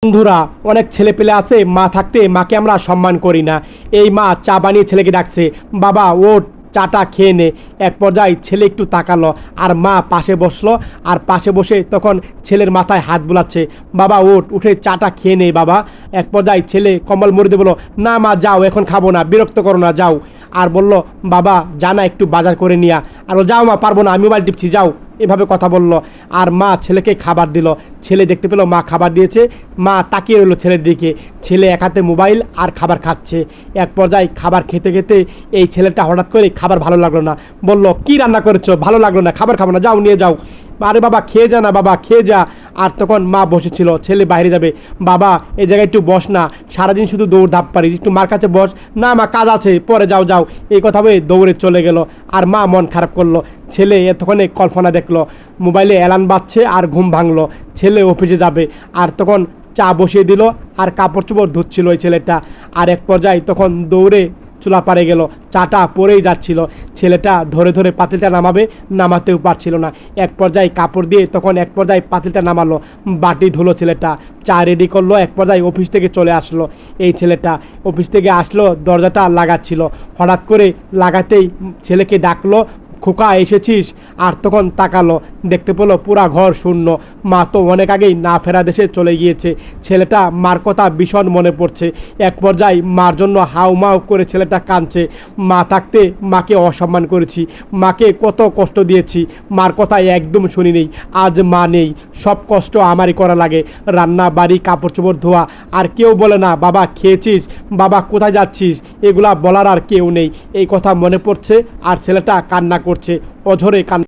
বন্ধুরা, অনেক ছেলে পেলে আছে মা থাকতে মাকে আমরা সম্মান করি না। এই মা চা বানিয়ে ছেলেকে ডাকছে, বাবা ওঠ চাটা খেয়ে নে। এক পর্যায়ে ছেলে একটু তাকালো আর মা পাশে বসলো, আর পাশে বসে তখন ছেলের মাথায় হাত বুলাচ্ছে, বাবা ওঠ, উঠে চাটা খেয়ে নে বাবা। এক পর্যায়ে ছেলে কম্বল মুড়ি দিয়ে বলল, না মা যাও, এখন খাবো না, বিরক্ত করো না, যাও। আর বলল, বাবা জানা একটু বাজার করে নিয়া। আর যাও মা, পারবো না, আমি মোবাইল টিপছি, যাও। এভাবে কথা বলল। আর মা ছেলেকে খাবার দিল। ছেলে দেখতে পেল মা খাবার দিয়েছে। মা তাকিয়ে রইল ছেলের দিকে। ছেলে এক হাতে মোবাইল আর খাবার খাচ্ছে। এক পর্যায়ে খাবার খেতে খেতে এই ছেলেটা হঠাৎ করে খাবার ভালো লাগলো না, বলল, কি রান্না করেছো, ভালো লাগলো না, খাবার খাবো না, যাও নিয়ে যাও। আরে বাবা খেয়ে যা না, বাবা খেয়ে যা। আর তখন মা বসেছিল, ছেলে বাইরে যাবে, বাবা এই জায়গায় একটু বস না, সারাদিন শুধু দৌড় ধাপ পারিস, একটু মার কাছে বস। না মা কাজ আছে, পরে যাও যাও। এই কথা বলে দৌড়ে চলে গেল। আর মা মন খারাপ করলো। ছেলে এতক্ষণে কল্পনা দেখলো, মোবাইলে অ্যালার্ম বাজছে আর ঘুম ভাঙলো, ছেলে অফিসে যাবে। আর তখন চা বসিয়ে দিল আর কাপড় চোপড় ধুচ্ছিল ওই ছেলেটা। আর এক পর্যায়ে তখন দৌড়ে চুলা পাড়ে গেল, চাটা পরেই যাচ্ছিল। ছেলেটা ধরে ধরে পাতিলটা নামাবে, নামাতেও পারছিল না। এক পর্যায়ে কাপড় দিয়ে তখন এক পর্যায়ে পাতিলটা নামালো, বাটি ধুলো ছেলেটা, চা রেডি করলো। এক পর্যায়ে অফিস থেকে চলে আসলো। এই ছেলেটা অফিস থেকে আসলো, দরজাটা লাগাচ্ছিল, হঠাৎ করে লাগাতেই ছেলেকে ডাকলো, খোকা এসেছিস? আর তখন তাকালো, দেখতে পেলো পুরা ঘর শূন্য। মা তো অনেক আগেই না ফেরা দেশে চলে গিয়েছে। ছেলেটা মার কথা ভীষণ মনে পড়ছে। এক পর্যায়ে মার জন্য হাউমাউ করে ছেলেটা কাঁদছে। মা থাকতে মাকে অসম্মান করেছি, মাকে কত কষ্ট দিয়েছি, মার কথা একদম শুনিনি। আজ মা নেই, সব কষ্ট আমারই করা লাগে, রান্না বাড়ি কাপড় চোপড় ধোয়া। আর কেউ বলে না বাবা খেয়েছিস, বাবা কোথায় যাচ্ছিস, এগুলা বলার আর কেউ নেই। এই কথা মনে পড়ছে আর ছেলেটা কান্না করছে, অঝরে কান্না।